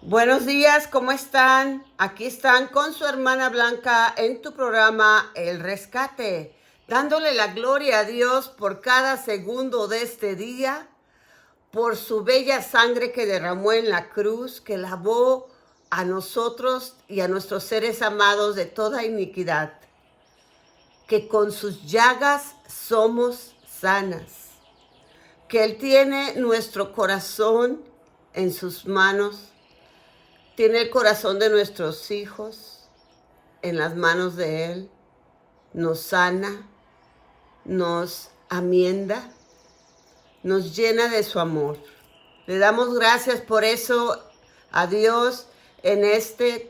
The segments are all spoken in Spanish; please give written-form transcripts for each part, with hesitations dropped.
Buenos días, ¿cómo están? Aquí están con su hermana Blanca en tu programa El Rescate, dándole la gloria a Dios por cada segundo de este día, por su bella sangre que derramó en la cruz, que lavó a nosotros y a nuestros seres amados de toda iniquidad, que con sus llagas somos sanas, que Él tiene nuestro corazón en sus manos. Tiene el corazón de nuestros hijos en las manos de Él, nos sana, nos amienda, nos llena de su amor. Le damos gracias por eso a Dios en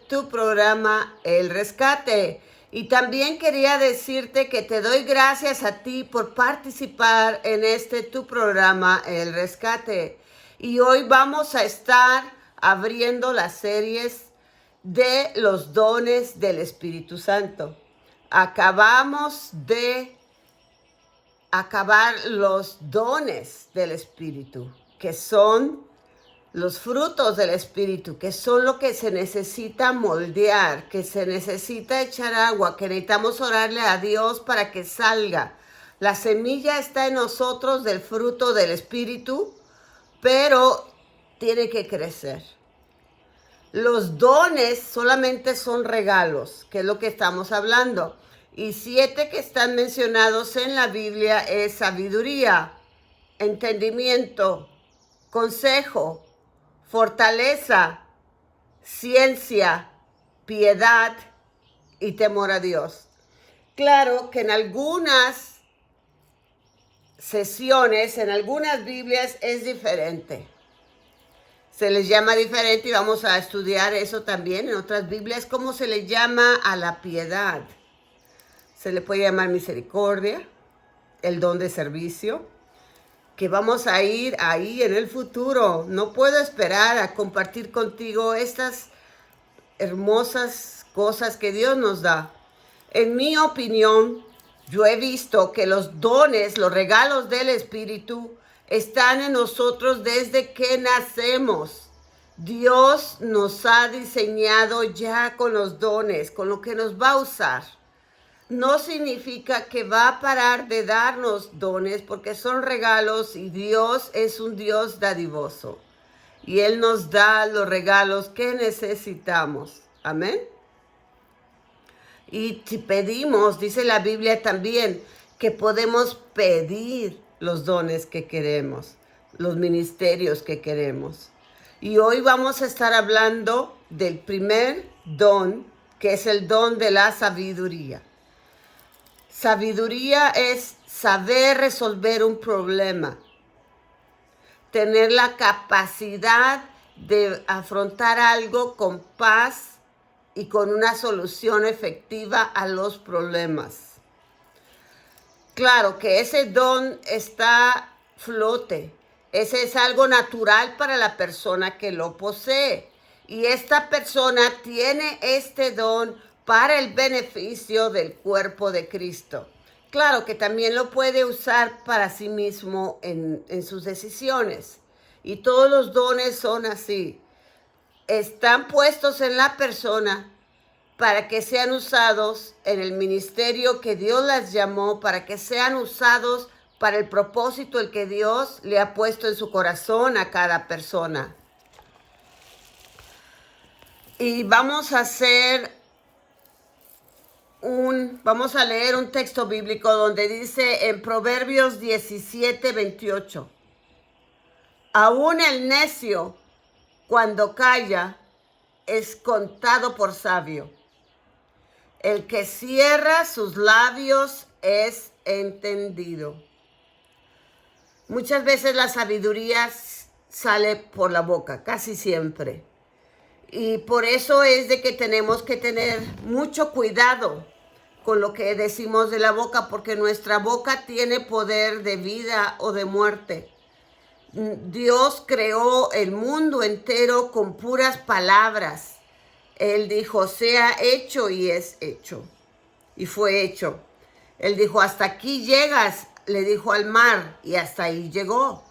tu programa El Rescate. Y también quería decirte que te doy gracias a ti por participar en tu programa El Rescate. Y hoy vamos a estar abriendo las series de los dones del Espíritu Santo. Acabamos de acabar los dones del Espíritu, que son los frutos del Espíritu, que son lo que se necesita moldear, que se necesita echar agua, que necesitamos orarle a Dios para que salga. La semilla está en nosotros del fruto del Espíritu, pero tiene que crecer. Los dones solamente son regalos, que es lo que estamos hablando. Y 7 que están mencionados en la Biblia es sabiduría, entendimiento, consejo, fortaleza, ciencia, piedad y temor a Dios. Claro que en algunas sesiones, en algunas Biblias es diferente. Se les llama diferente y vamos a estudiar eso también en otras Biblias, cómo se le llama a la piedad. Se le puede llamar misericordia, el don de servicio, que vamos a ir ahí en el futuro. No puedo esperar a compartir contigo estas hermosas cosas que Dios nos da. En mi opinión, yo he visto que los dones, los regalos del Espíritu están en nosotros desde que nacemos. Dios nos ha diseñado ya con los dones, con lo que nos va a usar. No significa que va a parar de darnos dones porque son regalos y Dios es un Dios dadivoso. Y Él nos da los regalos que necesitamos. Amén. Y si pedimos, dice la Biblia también, que podemos pedir los dones que queremos, los ministerios que queremos. Y hoy vamos a estar hablando del primer don, que es el don de la sabiduría. Sabiduría es saber resolver un problema, tener la capacidad de afrontar algo con paz y con una solución efectiva a los problemas. Claro que ese don está flote. Ese es algo natural para la persona que lo posee. Y esta persona tiene este don para el beneficio del cuerpo de Cristo. Claro que también lo puede usar para sí mismo en sus decisiones. Y todos los dones son así. Están puestos en la persona para que sean usados en el ministerio que Dios las llamó, para que sean usados para el propósito el que Dios le ha puesto en su corazón a cada persona. Y vamos a leer un texto bíblico donde dice en Proverbios 17:28, aún el necio cuando calla es contado por sabio. El que cierra sus labios es entendido. Muchas veces la sabiduría sale por la boca, casi siempre. Y por eso es de que tenemos que tener mucho cuidado con lo que decimos de la boca, porque nuestra boca tiene poder de vida o de muerte. Dios creó el mundo entero con puras palabras. Él dijo, sea hecho y es hecho. Y fue hecho. Él dijo, hasta aquí llegas, le dijo al mar, y hasta ahí llegó.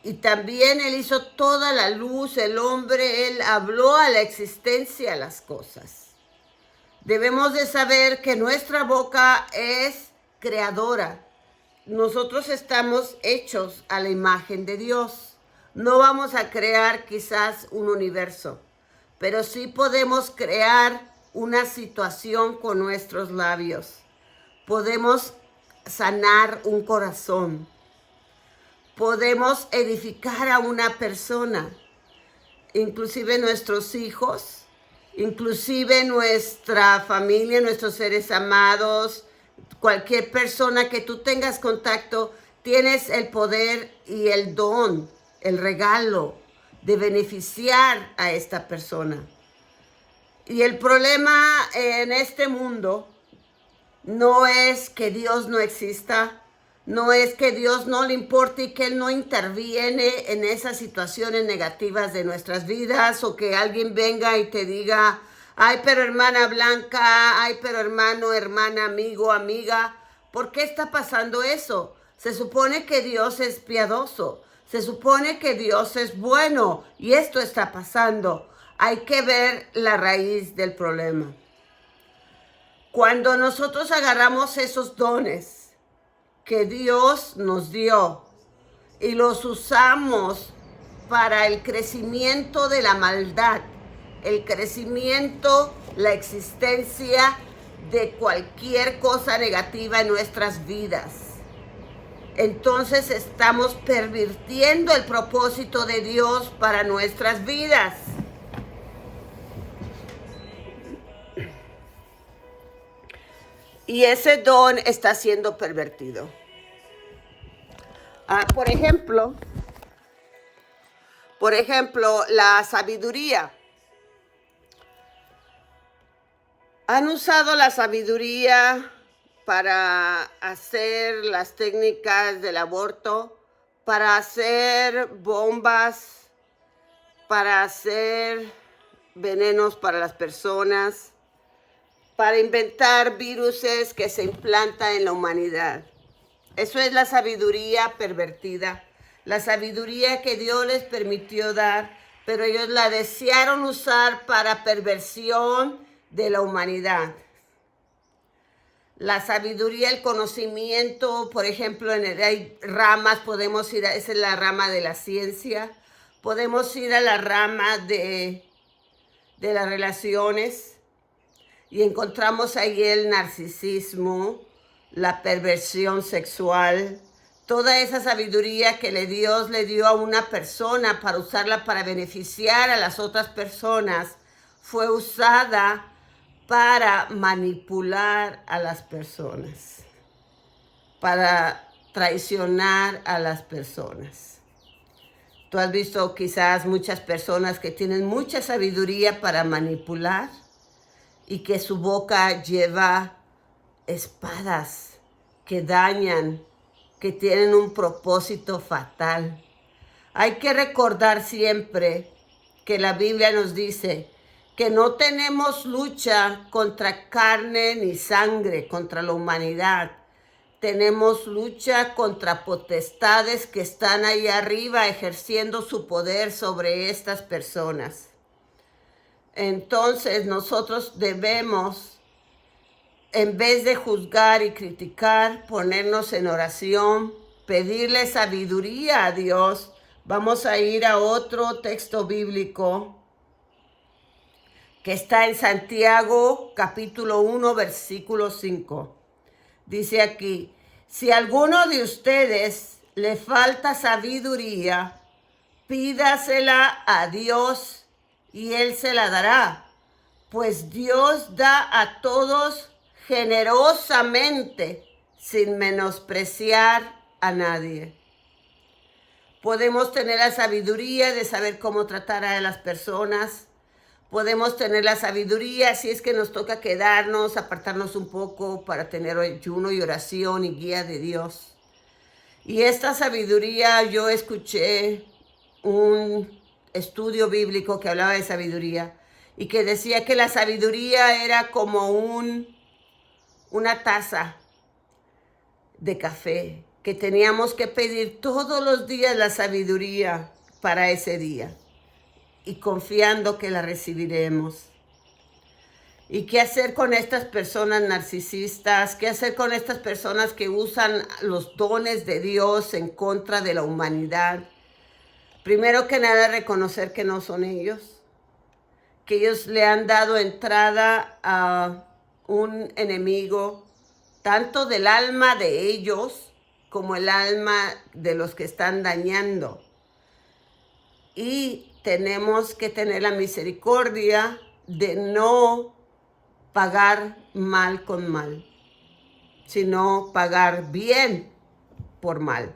Y también Él hizo toda la luz, el hombre, Él habló a la existencia las cosas. Debemos de saber que nuestra boca es creadora. Nosotros estamos hechos a la imagen de Dios. No vamos a crear quizás un universo, pero sí podemos crear una situación con nuestros labios. Podemos sanar un corazón. Podemos edificar a una persona, inclusive nuestros hijos, inclusive nuestra familia, nuestros seres amados, cualquier persona que tú tengas contacto, tienes el poder y el don, el regalo de beneficiar a esta persona. Y el problema en este mundo no es que Dios no exista, no es que Dios no le importe y que Él no interviene en esas situaciones negativas de nuestras vidas, o que alguien venga y te diga, ay, pero hermana Blanca, ay, pero hermano, hermana, amigo, amiga, ¿por qué está pasando eso? Se supone que Dios es piadoso, se supone que Dios es bueno y esto está pasando. Hay que ver la raíz del problema. Cuando nosotros agarramos esos dones que Dios nos dio y los usamos para el crecimiento de la maldad, el crecimiento, la existencia de cualquier cosa negativa en nuestras vidas, entonces estamos pervirtiendo el propósito de Dios para nuestras vidas. Y ese don está siendo pervertido. Por ejemplo, la sabiduría. Han usado la sabiduría para hacer las técnicas del aborto, para hacer bombas, para hacer venenos para las personas, para inventar viruses que se implantan en la humanidad. Eso es la sabiduría pervertida, la sabiduría que Dios les permitió dar, pero ellos la desearon usar para perversión de la humanidad. La sabiduría, el conocimiento, por ejemplo, hay ramas, podemos ir esa es la rama de la ciencia, podemos ir a la rama de las relaciones, y encontramos ahí el narcisismo, la perversión sexual, toda esa sabiduría que Dios le dio a una persona para usarla para beneficiar a las otras personas, fue usada para manipular a las personas, para traicionar a las personas. Tú has visto quizás muchas personas que tienen mucha sabiduría para manipular, y que su boca lleva espadas que dañan, que tienen un propósito fatal. Hay que recordar siempre que la Biblia nos dice que no tenemos lucha contra carne ni sangre, contra la humanidad. Tenemos lucha contra potestades que están ahí arriba ejerciendo su poder sobre estas personas. Entonces nosotros debemos, en vez de juzgar y criticar, ponernos en oración, pedirle sabiduría a Dios. Vamos a ir a otro texto bíblico que está en Santiago, capítulo 1, versículo 5. Dice aquí, si a alguno de ustedes le falta sabiduría, pídasela a Dios y Él se la dará, pues Dios da a todos generosamente, sin menospreciar a nadie. Podemos tener la sabiduría de saber cómo tratar a las personas. Podemos tener la sabiduría si es que nos toca quedarnos, apartarnos un poco para tener ayuno y oración y guía de Dios. Y esta sabiduría, yo escuché un estudio bíblico que hablaba de sabiduría y que decía que la sabiduría era como una taza de café, que teníamos que pedir todos los días la sabiduría para ese día y confiando que la recibiremos. ¿Y qué hacer con estas personas narcisistas? ¿Qué hacer con estas personas que usan los dones de Dios en contra de la humanidad? Primero que nada, reconocer que no son ellos, que ellos le han dado entrada a un enemigo, tanto del alma de ellos como el alma de los que están dañando. Y tenemos que tener la misericordia de no pagar mal con mal, sino pagar bien por mal.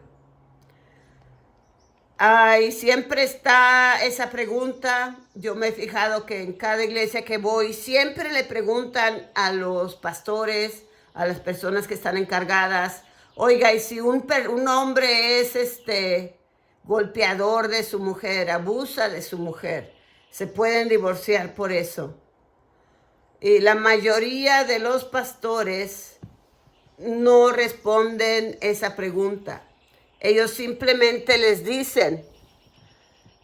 Y siempre está esa pregunta. Yo me he fijado que en cada iglesia que voy siempre le preguntan a los pastores, a las personas que están encargadas, oiga, y si un hombre es golpeador de su mujer, abusa de su mujer, ¿se pueden divorciar por eso? Y la mayoría de los pastores no responden esa pregunta. Ellos simplemente les dicen,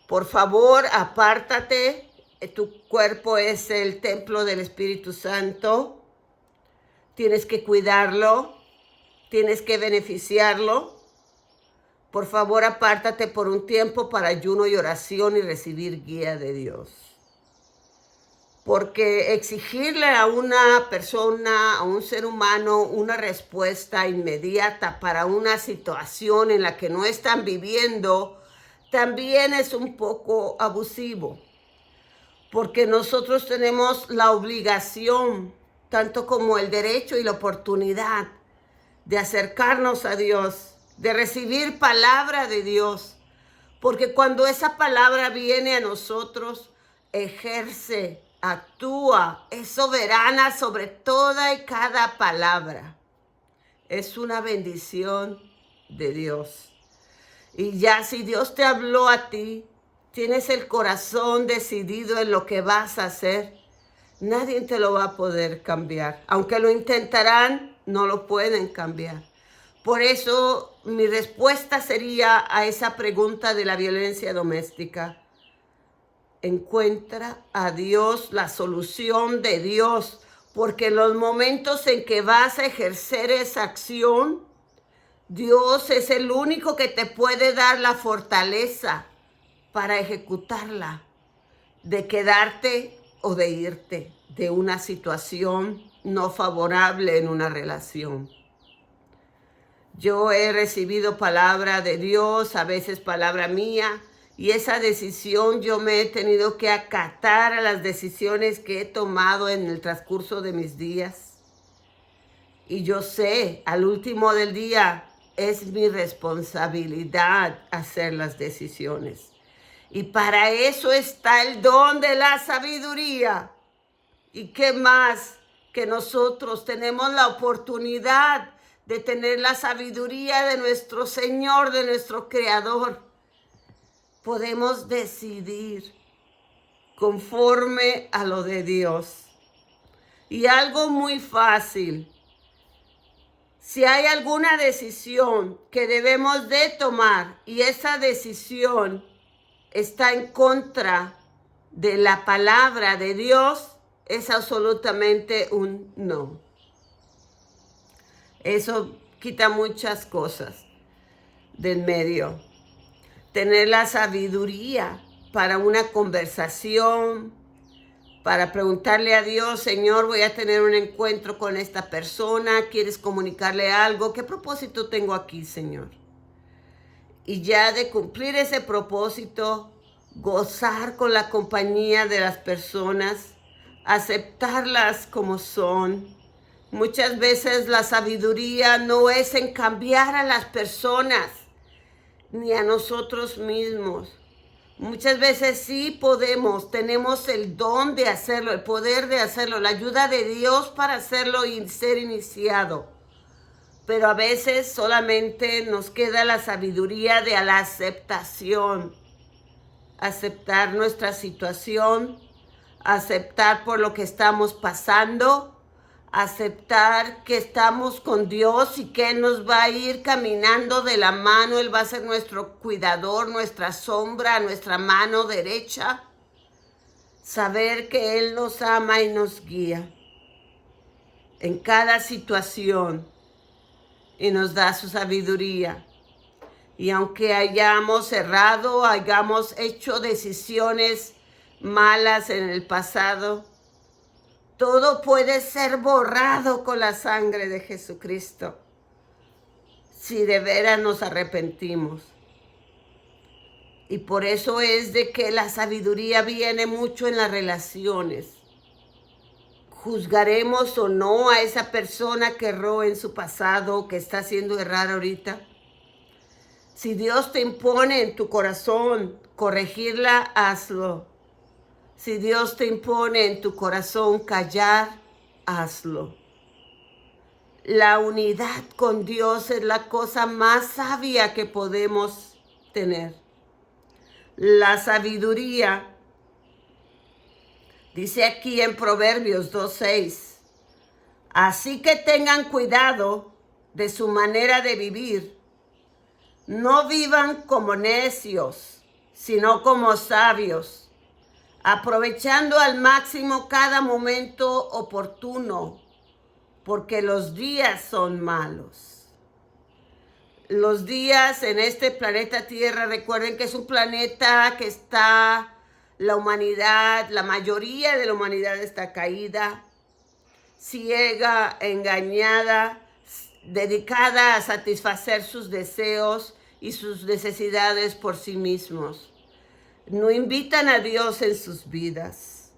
por favor, apártate, tu cuerpo es el templo del Espíritu Santo, tienes que cuidarlo, tienes que beneficiarlo. Por favor, apártate por un tiempo para ayuno y oración y recibir guía de Dios. Porque exigirle a una persona, a un ser humano, una respuesta inmediata para una situación en la que no están viviendo, también es un poco abusivo. Porque nosotros tenemos la obligación, tanto como el derecho y la oportunidad, de acercarnos a Dios, de recibir palabra de Dios. Porque cuando esa palabra viene a nosotros, ejerce, actúa, es soberana sobre toda y cada palabra. Es una bendición de Dios. Y ya si Dios te habló a ti, tienes el corazón decidido en lo que vas a hacer, nadie te lo va a poder cambiar. Aunque lo intentarán, no lo pueden cambiar. Por eso mi respuesta sería a esa pregunta de la violencia doméstica. Encuentra a Dios, la solución de Dios, porque en los momentos en que vas a ejercer esa acción, Dios es el único que te puede dar la fortaleza para ejecutarla, de quedarte o de irte de una situación no favorable en una relación. Yo he recibido palabra de Dios, a veces palabra mía, y esa decisión yo me he tenido que acatar a las decisiones que he tomado en el transcurso de mis días. Y yo sé, al último del día, es mi responsabilidad hacer las decisiones. Y para eso está el don de la sabiduría. ¿Y qué más que nosotros tenemos la oportunidad de tener la sabiduría de nuestro Señor, de nuestro Creador? Podemos decidir conforme a lo de Dios. Y algo muy fácil. Si hay alguna decisión que debemos de tomar y esa decisión está en contra de la palabra de Dios, es absolutamente un no. Eso quita muchas cosas del medio. Tener la sabiduría para una conversación, para preguntarle a Dios, Señor, voy a tener un encuentro con esta persona, ¿quieres comunicarle algo? ¿Qué propósito tengo aquí, Señor? Y ya de cumplir ese propósito, gozar con la compañía de las personas, aceptarlas como son. Muchas veces la sabiduría no es en cambiar a las personas, ni a nosotros mismos. Muchas veces sí podemos, tenemos el don de hacerlo, el poder de hacerlo, la ayuda de Dios para hacerlo y ser iniciado. Pero a veces solamente nos queda la sabiduría de la aceptación. Aceptar nuestra situación, aceptar por lo que estamos pasando, aceptar que estamos con Dios y que Él nos va a ir caminando de la mano. Él va a ser nuestro cuidador, nuestra sombra, nuestra mano derecha. Saber que Él nos ama y nos guía en cada situación y nos da su sabiduría. Y aunque hayamos errado, hayamos hecho decisiones malas en el pasado, todo puede ser borrado con la sangre de Jesucristo si de veras nos arrepentimos. Y por eso es de que la sabiduría viene mucho en las relaciones. ¿Juzgaremos o no a esa persona que erró en su pasado, que está haciendo errar ahorita? Si Dios te impone en tu corazón corregirla, hazlo. Si Dios te impone en tu corazón callar, hazlo. La unidad con Dios es la cosa más sabia que podemos tener. La sabiduría, dice aquí en Proverbios 2:6, así que tengan cuidado de su manera de vivir. No vivan como necios, sino como sabios, aprovechando al máximo cada momento oportuno, porque los días son malos. Los días en este planeta Tierra, recuerden que es un planeta que está la humanidad, la mayoría de la humanidad está caída, ciega, engañada, dedicada a satisfacer sus deseos y sus necesidades por sí mismos. No invitan a Dios en sus vidas.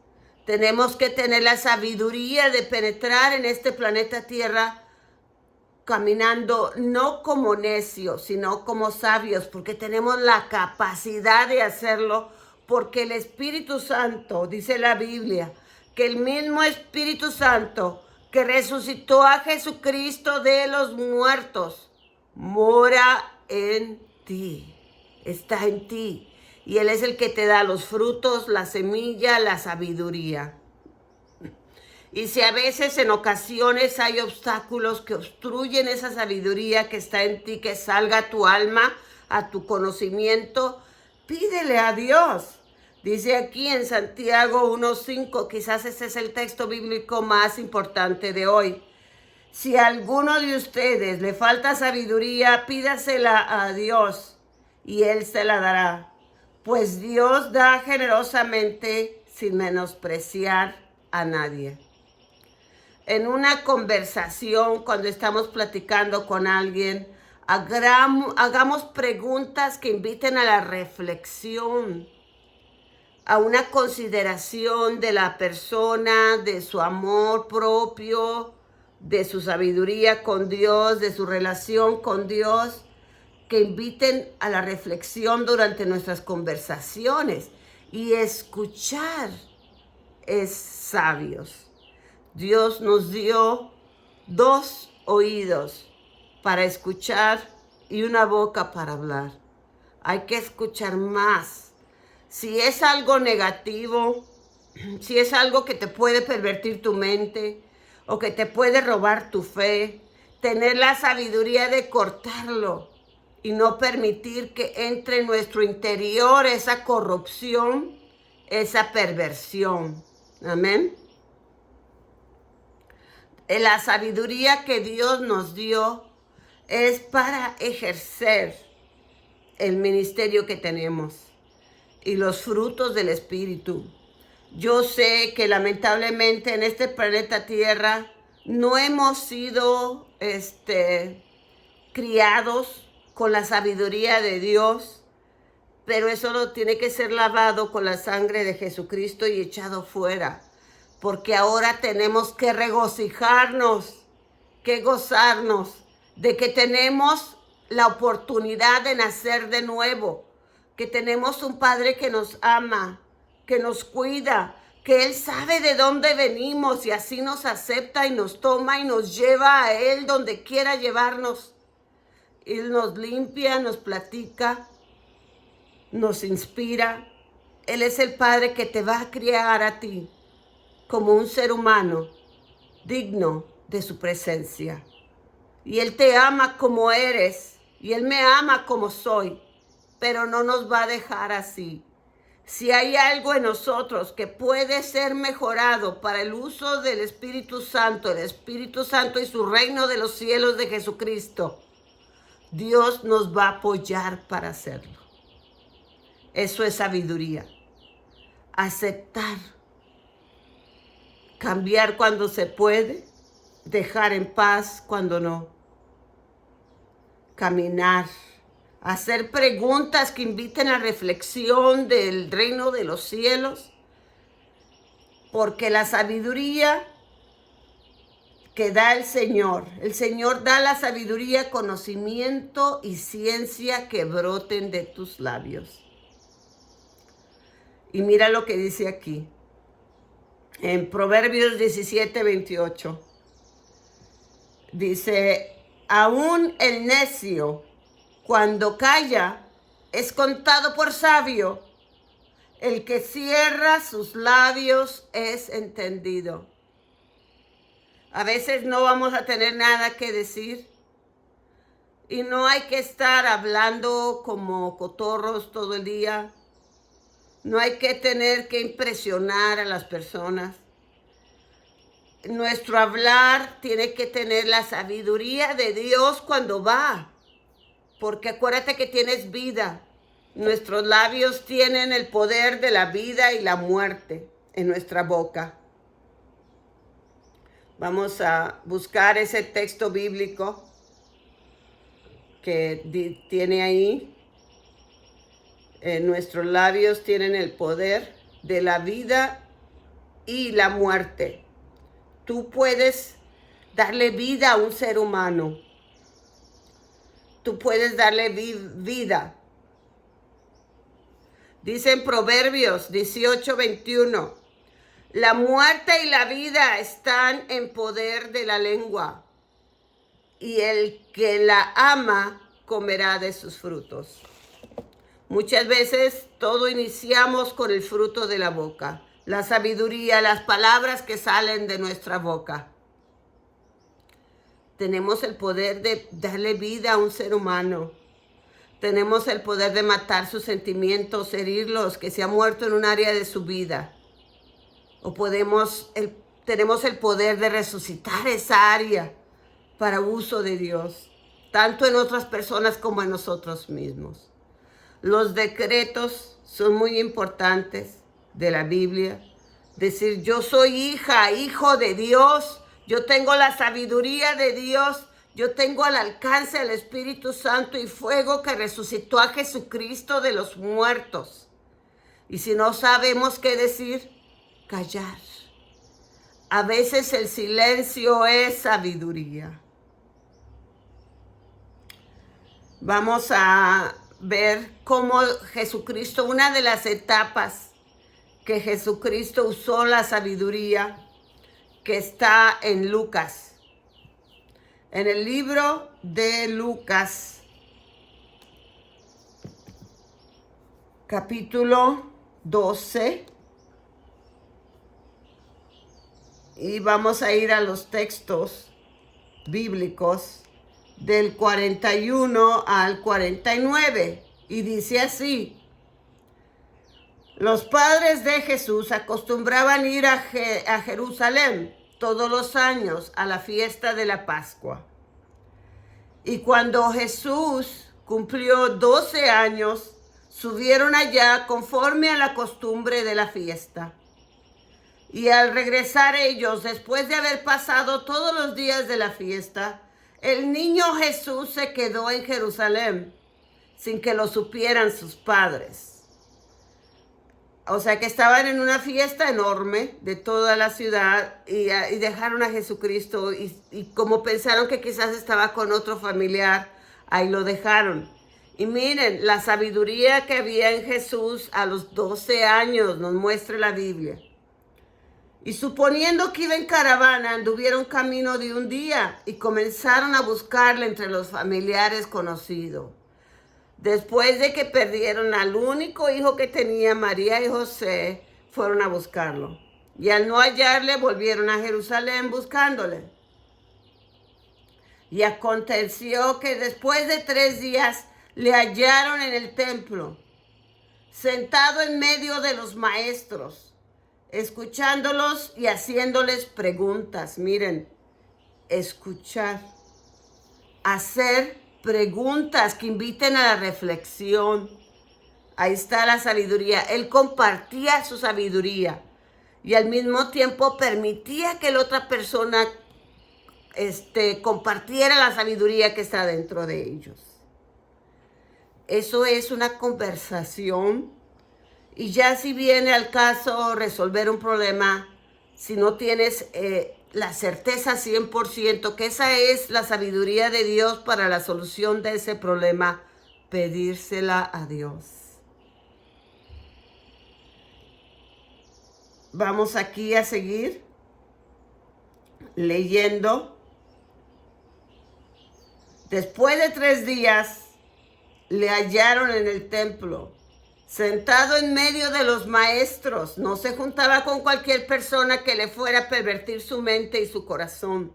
Tenemos que tener la sabiduría de penetrar en este planeta Tierra caminando no como necios, sino como sabios, porque tenemos la capacidad de hacerlo, porque el Espíritu Santo, dice la Biblia, que el mismo Espíritu Santo que resucitó a Jesucristo de los muertos, mora en ti, está en ti. Y Él es el que te da los frutos, la semilla, la sabiduría. Y si a veces en ocasiones hay obstáculos que obstruyen esa sabiduría que está en ti, que salga a tu alma, a tu conocimiento, pídele a Dios. Dice aquí en Santiago 1:5, quizás ese es el texto bíblico más importante de hoy. Si a alguno de ustedes le falta sabiduría, pídasela a Dios y Él se la dará. Pues Dios da generosamente sin menospreciar a nadie. En una conversación, cuando estamos platicando con alguien, hagamos preguntas que inviten a la reflexión, a una consideración de la persona, de su amor propio, de su sabiduría con Dios, de su relación con Dios, que inviten a la reflexión durante nuestras conversaciones. Y escuchar es sabios. Dios nos dio 2 oídos para escuchar y una boca para hablar. Hay que escuchar más. Si es algo negativo, si es algo que te puede pervertir tu mente o que te puede robar tu fe, tener la sabiduría de cortarlo y no permitir que entre en nuestro interior esa corrupción, esa perversión. Amén. La sabiduría que Dios nos dio es para ejercer el ministerio que tenemos y los frutos del Espíritu. Yo sé que lamentablemente en este planeta Tierra no hemos sido criados con la sabiduría de Dios, pero eso no tiene que ser lavado con la sangre de Jesucristo y echado fuera. Porque ahora tenemos que regocijarnos, que gozarnos de que tenemos la oportunidad de nacer de nuevo, que tenemos un Padre que nos ama, que nos cuida, que Él sabe de dónde venimos y así nos acepta y nos toma y nos lleva a Él donde quiera llevarnos. Él nos limpia, nos platica, nos inspira. Él es el Padre que te va a criar a ti como un ser humano digno de su presencia. Y Él te ama como eres, y Él me ama como soy, pero no nos va a dejar así. Si hay algo en nosotros que puede ser mejorado para el uso del Espíritu Santo, el Espíritu Santo y su reino de los cielos de Jesucristo, Dios nos va a apoyar para hacerlo. Eso es sabiduría. Aceptar, cambiar cuando se puede, dejar en paz cuando no. Caminar, hacer preguntas que inviten a reflexión del reino de los cielos, porque la sabiduría que da el Señor da la sabiduría, conocimiento y ciencia que broten de tus labios. Y mira lo que dice aquí, en Proverbios 17:28. Dice, aún el necio, cuando calla, es contado por sabio. El que cierra sus labios es entendido. A veces no vamos a tener nada que decir. Y no hay que estar hablando como cotorros todo el día. No hay que tener que impresionar a las personas. Nuestro hablar tiene que tener la sabiduría de Dios cuando va. Porque acuérdate que tienes vida. Nuestros labios tienen el poder de la vida y la muerte en nuestra boca. Vamos a buscar ese texto bíblico que tiene ahí. Nuestros labios tienen el poder de la vida y la muerte. Tú puedes darle vida a un ser humano. Tú puedes darle vida. Dice en Proverbios 18:21, la muerte y la vida están en poder de la lengua, y el que la ama comerá de sus frutos. Muchas veces todo iniciamos con el fruto de la boca, la sabiduría, las palabras que salen de nuestra boca. Tenemos el poder de darle vida a un ser humano. Tenemos el poder de matar sus sentimientos, herirlos, que se ha muerto en un área de su vida. O tenemos el poder de resucitar esa área para uso de Dios, tanto en otras personas como en nosotros mismos. Los decretos son muy importantes de la Biblia. Decir, yo soy hija, hijo de Dios. Yo tengo la sabiduría de Dios. Yo tengo al alcance el Espíritu Santo y fuego que resucitó a Jesucristo de los muertos. Y si no sabemos qué decir, callar. A veces el silencio es sabiduría. Vamos a ver cómo Jesucristo, una de las etapas que Jesucristo usó la sabiduría, que está en Lucas. En el libro de Lucas, capítulo 12, y vamos a ir a los textos bíblicos del 41 al 49, y dice así: los padres de Jesús acostumbraban ir a Jerusalén todos los años a la fiesta de la Pascua. Y cuando Jesús cumplió 12 años, subieron allá conforme a la costumbre de la fiesta. Y al regresar ellos, después de haber pasado todos los días de la fiesta, el niño Jesús se quedó en Jerusalén sin que lo supieran sus padres. O sea que estaban en una fiesta enorme de toda la ciudad y dejaron a Jesucristo y como pensaron que quizás estaba con otro familiar, ahí lo dejaron. Y miren, la sabiduría que había en Jesús a los 12 años nos muestra la Biblia. Y suponiendo que iba en caravana, anduvieron camino de un día y comenzaron a buscarle entre los familiares conocidos. Después de que perdieron al único hijo que tenía María y José, fueron a buscarlo. Y al no hallarle, volvieron a Jerusalén buscándole. Y aconteció que después de 3 días le hallaron en el templo, sentado en medio de los maestros, escuchándolos y haciéndoles preguntas. Miren, escuchar, hacer preguntas que inviten a la reflexión. Ahí está la sabiduría. Él compartía su sabiduría y al mismo tiempo permitía que la otra persona compartiera la sabiduría que está dentro de ellos. Eso es una conversación. Y ya si viene al caso resolver un problema, si no tienes la certeza 100% que esa es la sabiduría de Dios para la solución de ese problema, pedírsela a Dios. Vamos aquí a seguir leyendo. Después de 3 días, le hallaron en el templo, sentado en medio de los maestros. No se juntaba con cualquier persona que le fuera a pervertir su mente y su corazón.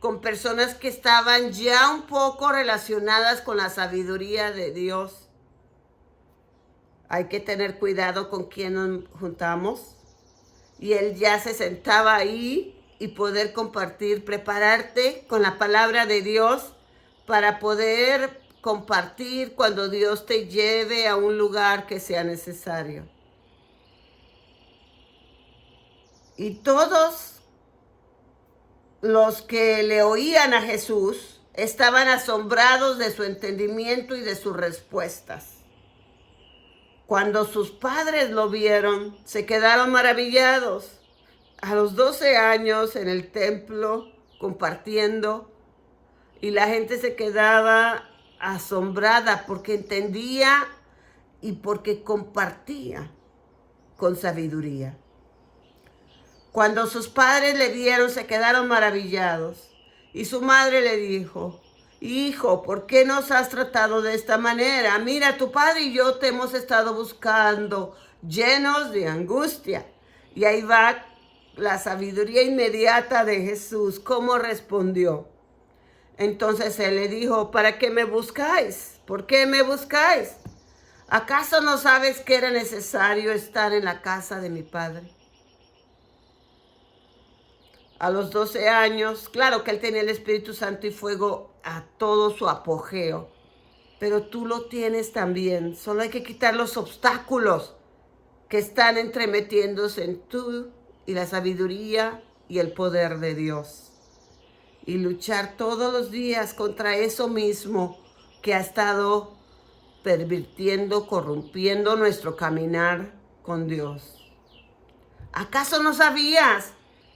Con personas que estaban ya un poco relacionadas con la sabiduría de Dios. Hay que tener cuidado con quién nos juntamos. Y él ya se sentaba ahí y poder compartir, prepararte con la palabra de Dios para poder compartir cuando Dios te lleve a un lugar que sea necesario. Y todos los que le oían a Jesús estaban asombrados de su entendimiento y de sus respuestas. Cuando sus padres lo vieron, se quedaron maravillados. A los 12 años en el templo compartiendo, y la gente se quedaba asombrada porque entendía y porque compartía con sabiduría. Cuando sus padres le vieron, se quedaron maravillados. Y su madre le dijo: hijo, ¿por qué nos has tratado de esta manera? Mira, tu padre y yo te hemos estado buscando, llenos de angustia. Y ahí va la sabiduría inmediata de Jesús. ¿Cómo respondió? Entonces él le dijo: ¿para qué me buscáis? ¿Por qué me buscáis? ¿Acaso no sabes que era necesario estar en la casa de mi padre? A los 12 años, claro que él tenía el Espíritu Santo y fuego a todo su apogeo, pero tú lo tienes también. Solo hay que quitar los obstáculos que están entremetiéndose en tú y la sabiduría y el poder de Dios. Y luchar todos los días contra eso mismo que ha estado pervirtiendo, corrompiendo nuestro caminar con Dios. ¿Acaso no sabías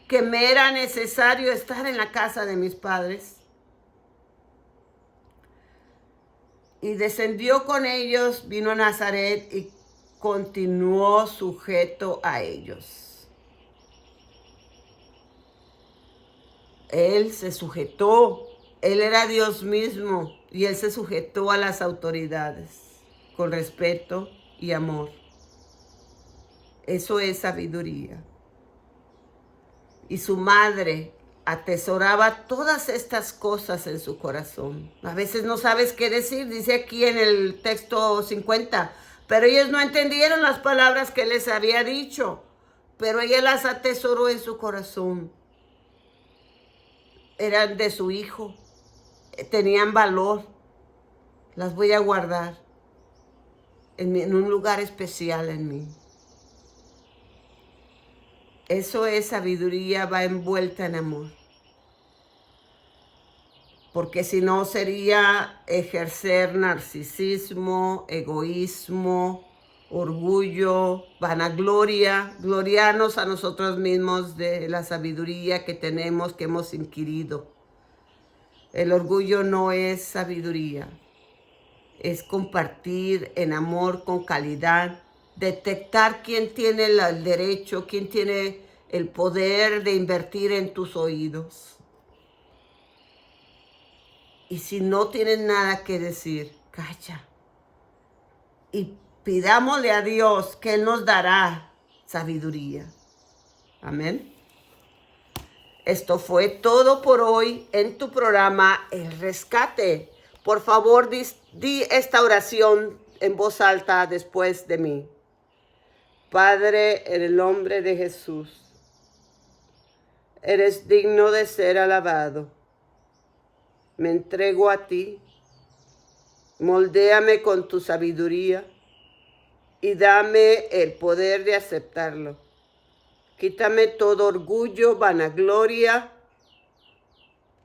que me era necesario estar en la casa de mis padres? Y descendió con ellos, vino a Nazaret y continuó sujeto a ellos. Él se sujetó, él era Dios mismo y él se sujetó a las autoridades con respeto y amor. Eso es sabiduría. Y su madre atesoraba todas estas cosas en su corazón. A veces no sabes qué decir, dice aquí en el texto 50, pero ellos no entendieron las palabras que les había dicho, pero ella las atesoró en su corazón. Eran de su hijo, tenían valor, las voy a guardar en un lugar especial en mí. Eso es sabiduría, va envuelta en amor. Porque si no sería ejercer narcisismo, egoísmo, orgullo, vanagloria, gloriarnos a nosotros mismos de la sabiduría que tenemos, que hemos adquirido. El orgullo no es sabiduría, es compartir en amor, con calidad, detectar quién tiene el derecho, quién tiene el poder de invertir en tus oídos. Y si no tienes nada que decir, calla. Y pidámosle a Dios que Él nos dará sabiduría. Amén. Esto fue todo por hoy en tu programa El Rescate. Por favor, di esta oración en voz alta después de mí. Padre, en el nombre de Jesús, eres digno de ser alabado. Me entrego a ti. Moldéame con tu sabiduría y dame el poder de aceptarlo. Quítame todo orgullo, vanagloria,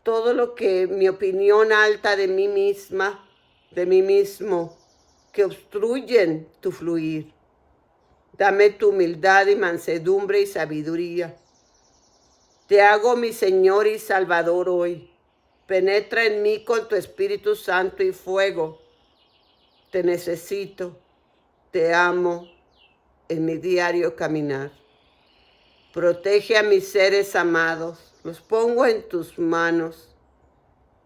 todo lo que mi opinión alta de mí misma, de mí mismo, que obstruyen tu fluir. Dame tu humildad y mansedumbre y sabiduría. Te hago mi Señor y Salvador hoy. Penetra en mí con tu Espíritu Santo y fuego. Te necesito, te amo en mi diario caminar. Protege a mis seres amados, los pongo en tus manos.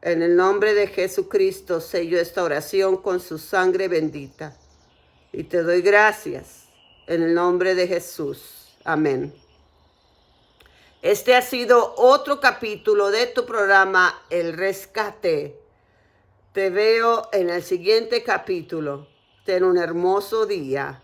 En el nombre de Jesucristo sello esta oración con su sangre bendita. Y te doy gracias en el nombre de Jesús. Amén. Este ha sido otro capítulo de tu programa El Rescate. Te veo en el siguiente capítulo. Ten un hermoso día.